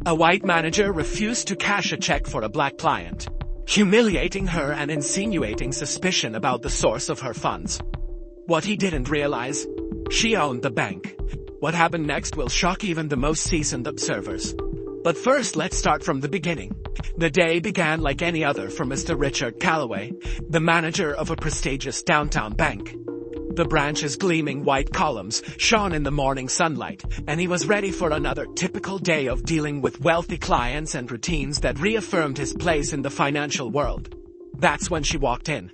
A white manager refused to cash a check for a black client, humiliating her and insinuating suspicion about the source of her funds. What he didn't realize, she owned the bank. What happened next will shock even the most seasoned observers. But first, let's start from the beginning. The day began like any other for Mr. Richard Calloway, the manager of a prestigious downtown bank. The branch's gleaming white columns shone in the morning sunlight, and he was ready for another typical day of dealing with wealthy clients and routines that reaffirmed his place in the financial world. That's when she walked in.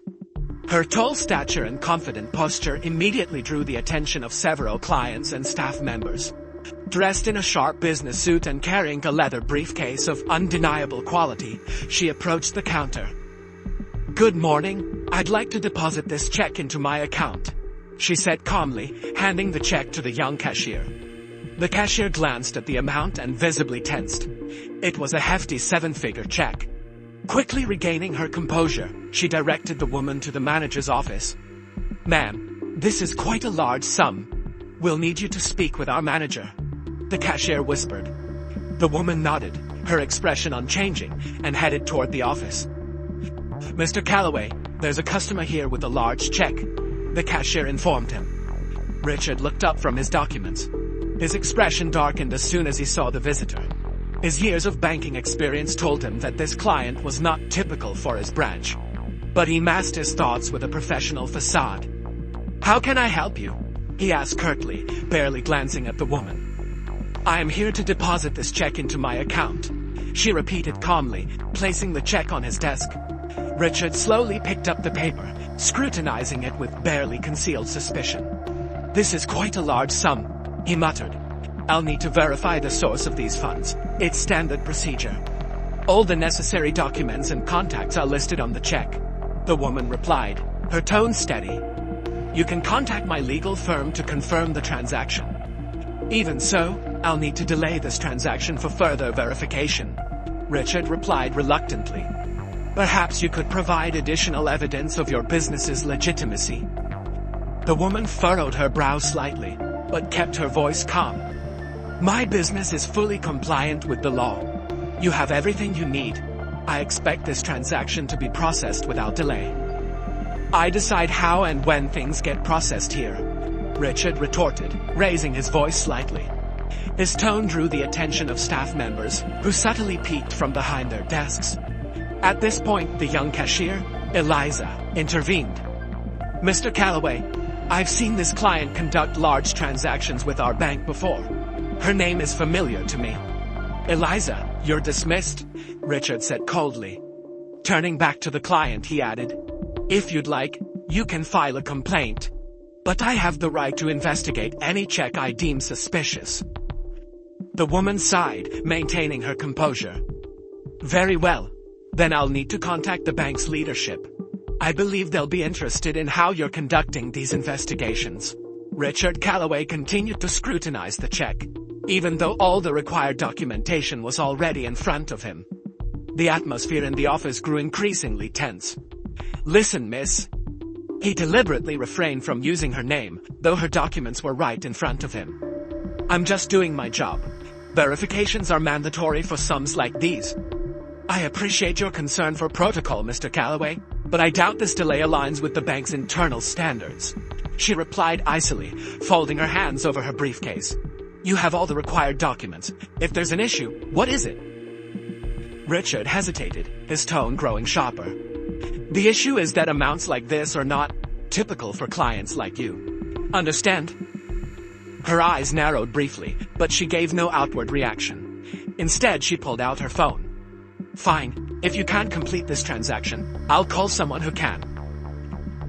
Her tall stature and confident posture immediately drew the attention of several clients and staff members. Dressed in a sharp business suit and carrying a leather briefcase of undeniable quality, she approached the counter. "Good morning. I'd like to deposit this check into my account," she said calmly, handing the check to the young cashier. The cashier glanced at the amount and visibly tensed. It was a hefty 7-figure check. Quickly regaining her composure, she directed the woman to the manager's office. "Ma'am, this is quite a large sum. We'll need you to speak with our manager," the cashier whispered. The woman nodded, her expression unchanging, and headed toward the office. "Mr. Calloway, there's a customer here with a large check," the cashier informed him. Richard looked up from his documents. His expression darkened as soon as he saw the visitor. His years of banking experience told him that this client was not typical for his branch. But he masked his thoughts with a professional facade. "How can I help you?" he asked curtly, barely glancing at the woman. "I am here to deposit this check into my account," she repeated calmly, placing the check on his desk. Richard slowly picked up the paper, scrutinizing it with barely concealed suspicion. "This is quite a large sum," he muttered. "I'll need to verify the source of these funds. It's standard procedure." "All the necessary documents and contacts are listed on the check," the woman replied, her tone steady. "You can contact my legal firm to confirm the transaction. Even so, I'll need to delay this transaction for further verification," Richard replied reluctantly. "Perhaps you could provide additional evidence of your business's legitimacy." The woman furrowed her brow slightly, but kept her voice calm. "My business is fully compliant with the law. You have everything you need. I expect this transaction to be processed without delay." "I decide how and when things get processed here," Richard retorted, raising his voice slightly. His tone drew the attention of staff members, who subtly peeked from behind their desks. At this point, the young cashier, Eliza, intervened. "Mr. Calloway, I've seen this client conduct large transactions with our bank before. Her name is familiar to me." "Eliza, you're dismissed," Richard said coldly. Turning back to the client, he added, "If you'd like, you can file a complaint. But I have the right to investigate any check I deem suspicious." The woman sighed, maintaining her composure. "Very well. Then I'll need to contact the bank's leadership. I believe they'll be interested in how you're conducting these investigations." Richard Calloway continued to scrutinize the check, even though all the required documentation was already in front of him. The atmosphere in the office grew increasingly tense. "Listen, miss." He deliberately refrained from using her name, though her documents were right in front of him. "I'm just doing my job. Verifications are mandatory for sums like these. I appreciate your concern for protocol, Mr. Calloway, but I doubt this delay aligns with the bank's internal standards," she replied icily, folding her hands over her briefcase. "You have all the required documents. If there's an issue, what is it?" Richard hesitated, his tone growing sharper. "The issue is that amounts like this are not typical for clients like you. Understand?" Her eyes narrowed briefly, but she gave no outward reaction. Instead, she pulled out her phone. "Fine, if you can't complete this transaction, I'll call someone who can."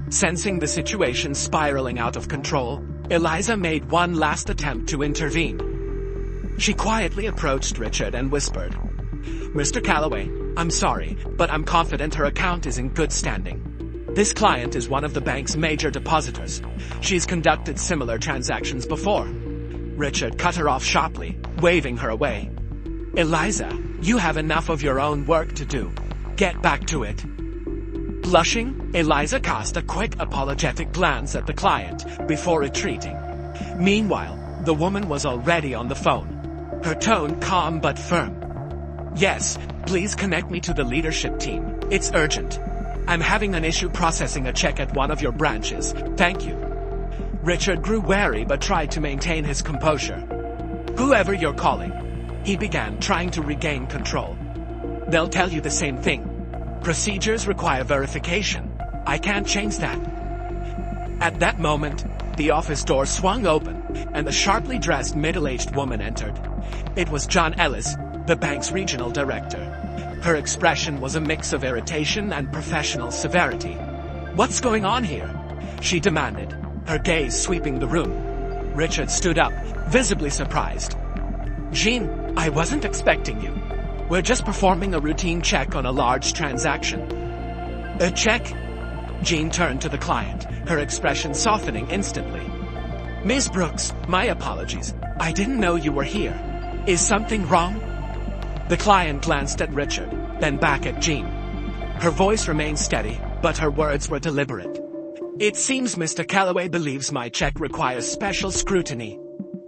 Sensing the situation spiraling out of control, Eliza made one last attempt to intervene. She quietly approached Richard and whispered, "Mr. Calloway, I'm sorry, but I'm confident her account is in good standing. This client is one of the bank's major depositors. She's conducted similar transactions before." Richard cut her off sharply, waving her away. "Eliza, you have enough of your own work to do. Get back to it." Blushing, Eliza cast a quick apologetic glance at the client before retreating. Meanwhile, the woman was already on the phone, her tone calm but firm. Yes, please connect me to the leadership team. It's urgent. I'm having an issue processing a check at one of your branches. Thank you. Richard grew wary but tried to maintain his composure. Whoever you're calling, he began, trying to regain control. They'll tell you the same thing. Procedures require verification. I can't change that. At that moment, the office door swung open, and a sharply dressed middle-aged woman entered. It was John Ellis, the bank's regional director. Her expression was a mix of irritation and professional severity. What's going on here? She demanded, her gaze sweeping the room. Richard stood up, visibly surprised. Jean, I wasn't expecting you. We're just performing a routine check on a large transaction. A check? Jean turned to the client, her expression softening instantly. Ms. Brooks, my apologies. I didn't know you were here. Is something wrong? The client glanced at Richard, then back at Jean. Her voice remained steady, but her words were deliberate. It seems Mr. Calloway believes my check requires special scrutiny.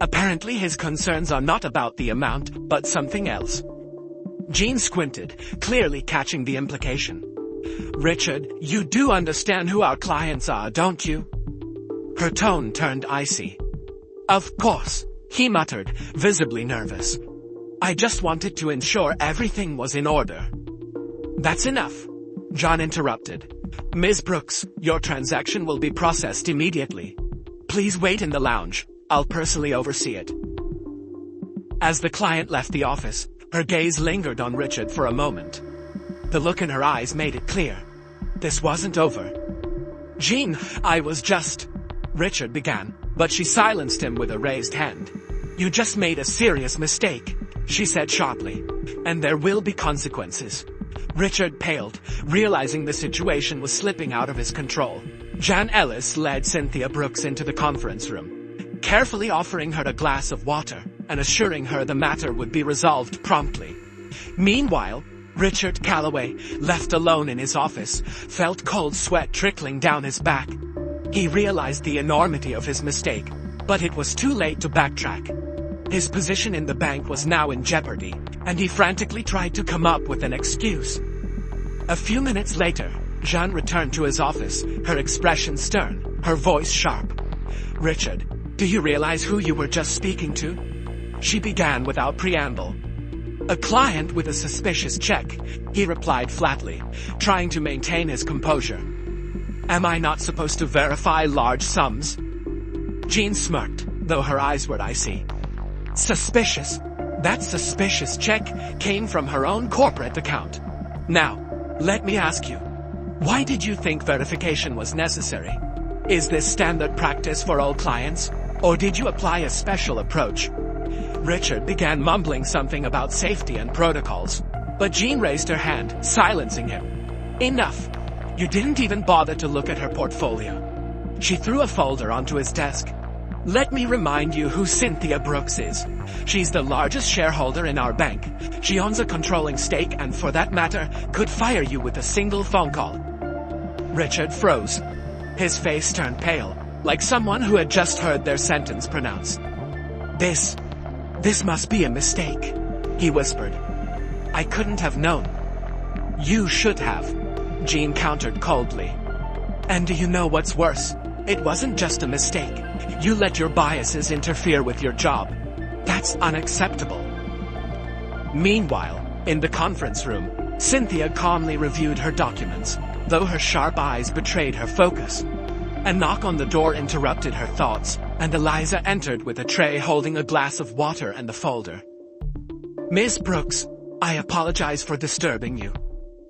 Apparently his concerns are not about the amount, but something else. Jean squinted, clearly catching the implication. Richard, you do understand who our clients are, don't you? Her tone turned icy. Of course, he muttered, visibly nervous. I just wanted to ensure everything was in order. That's enough, John interrupted. Ms. Brooks, your transaction will be processed immediately. Please wait in the lounge. I'll personally oversee it. As the client left the office, her gaze lingered on Richard for a moment. The look in her eyes made it clear. This wasn't over. Jean, I was just... Richard began, but she silenced him with a raised hand. You just made a serious mistake, she said sharply, and there will be consequences. Richard paled, realizing the situation was slipping out of his control. Jan Ellis led Cynthia Brooks into the conference room, carefully offering her a glass of water and assuring her the matter would be resolved promptly. Meanwhile, Richard Calloway, left alone in his office, felt cold sweat trickling down his back. He realized the enormity of his mistake, but it was too late to backtrack. His position in the bank was now in jeopardy, and he frantically tried to come up with an excuse. A few minutes later, Jean returned to his office, her expression stern, her voice sharp. Richard, do you realize who you were just speaking to? She began without preamble. A client with a suspicious check, he replied flatly, trying to maintain his composure. Am I not supposed to verify large sums? Jean smirked, though her eyes were icy. Suspicious? That suspicious check came from her own corporate account. Now, let me ask you, why did you think verification was necessary? Is this standard practice for all clients, or did you apply a special approach? Richard began mumbling something about safety and protocols, but Jean raised her hand, silencing him. Enough. You didn't even bother to look at her portfolio. She threw a folder onto his desk. Let me remind you who Cynthia Brooks is. She's the largest shareholder in our bank. She owns a controlling stake and, for that matter, could fire you with a single phone call. Richard froze. His face turned pale, like someone who had just heard their sentence pronounced. This must be a mistake, he whispered. I couldn't have known. You should have, Jean countered coldly. And do you know what's worse? It wasn't just a mistake. You let your biases interfere with your job. That's unacceptable. Meanwhile, in the conference room, Cynthia calmly reviewed her documents, though her sharp eyes betrayed her focus. A knock on the door interrupted her thoughts, and Eliza entered with a tray holding a glass of water and the folder. Miss Brooks, I apologize for disturbing you,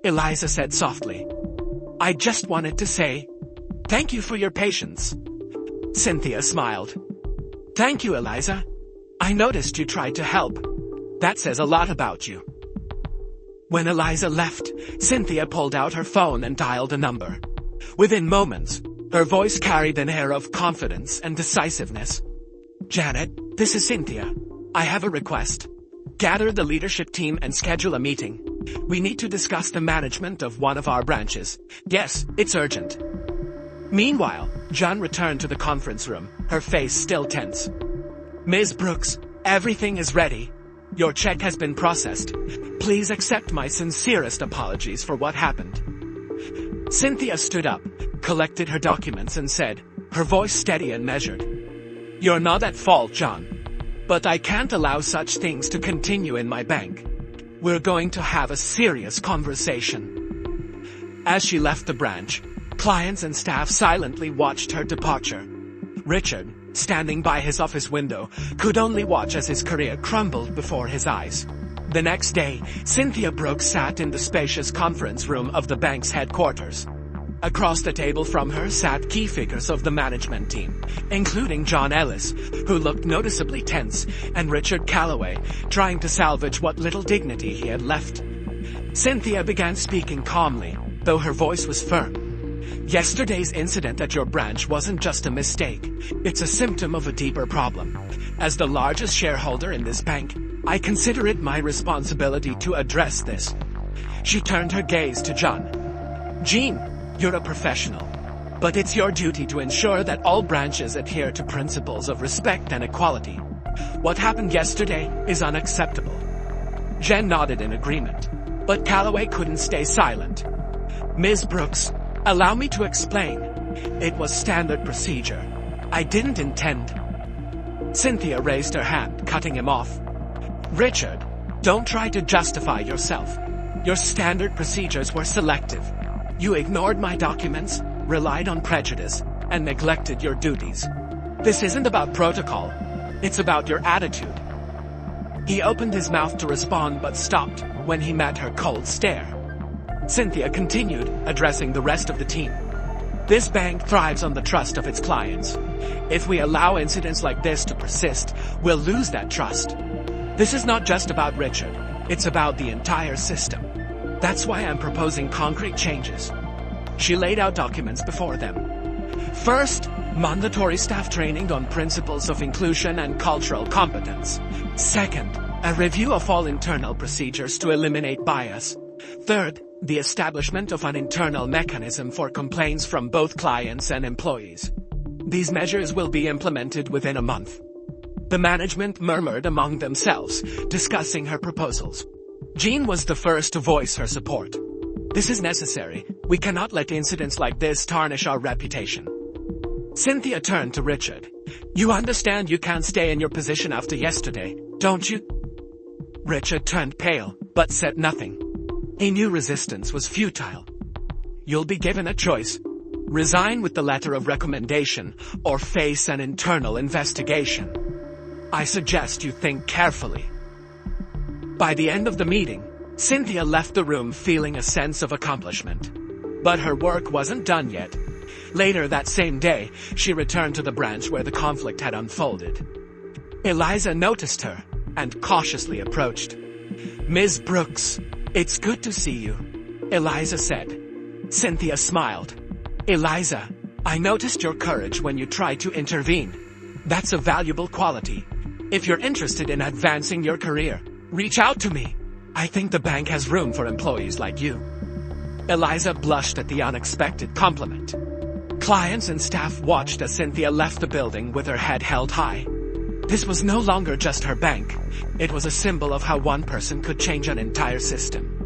Eliza said softly. I just wanted to say, thank you for your patience. Cynthia smiled. Thank you, Eliza. I noticed you tried to help. That says a lot about you. When Eliza left, Cynthia pulled out her phone and dialed a number. Within moments, her voice carried an air of confidence and decisiveness. Janet, this is Cynthia. I have a request. Gather the leadership team and schedule a meeting. We need to discuss the management of one of our branches. Yes, it's urgent. Meanwhile, John returned to the conference room, her face still tense. Ms. Brooks, everything is ready. Your check has been processed. Please accept my sincerest apologies for what happened." Cynthia stood up, collected her documents and said, her voice steady and measured, "You're not at fault, John. But I can't allow such things to continue in my bank. We're going to have a serious conversation." As she left the branch, clients and staff silently watched her departure. Richard, standing by his office window, could only watch as his career crumbled before his eyes. The next day, Cynthia Brooks sat in the spacious conference room of the bank's headquarters. Across the table from her sat key figures of the management team, including John Ellis, who looked noticeably tense, and Richard Calloway, trying to salvage what little dignity he had left. Cynthia began speaking calmly, though her voice was firm. "Yesterday's incident at your branch wasn't just a mistake. It's a symptom of a deeper problem. As the largest shareholder in this bank, I consider it my responsibility to address this." She turned her gaze to John. "Gene, you're a professional, but it's your duty to ensure that all branches adhere to principles of respect and equality. What happened yesterday is unacceptable." Jen nodded in agreement, but Calloway couldn't stay silent. "Ms. Brooks, allow me to explain. It was standard procedure. I didn't intend." Cynthia raised her hand, cutting him off. "Richard, don't try to justify yourself. Your standard procedures were selective. You ignored my documents, relied on prejudice, and neglected your duties. This isn't about protocol. It's about your attitude." He opened his mouth to respond but stopped when he met her cold stare. Cynthia continued, addressing the rest of the team. "This bank thrives on the trust of its clients. If we allow incidents like this to persist, we'll lose that trust. This is not just about Richard, it's about the entire system. That's why I'm proposing concrete changes." She laid out documents before them. First, mandatory staff training on principles of inclusion and cultural competence. Second, a review of all internal procedures to eliminate bias. Third, the establishment of an internal mechanism for complaints from both clients and employees. These measures will be implemented within a month. The management murmured among themselves, discussing her proposals. Jean was the first to voice her support. "This is necessary. We cannot let incidents like this tarnish our reputation." Cynthia turned to Richard. "You understand you can't stay in your position after yesterday, don't you?" Richard turned pale, but said nothing. He knew resistance was futile. "You'll be given a choice. Resign with the letter of recommendation, or face an internal investigation. I suggest you think carefully." By the end of the meeting, Cynthia left the room feeling a sense of accomplishment. But her work wasn't done yet. Later that same day, she returned to the branch where the conflict had unfolded. Eliza noticed her and cautiously approached. "Ms. Brooks, it's good to see you," Eliza said. Cynthia smiled. "Eliza, I noticed your courage when you tried to intervene. That's a valuable quality. If you're interested in advancing your career, reach out to me. I think the bank has room for employees like you." Eliza blushed at the unexpected compliment. Clients and staff watched as Cynthia left the building with her head held high. This was no longer just her bank. It was a symbol of how one person could change an entire system.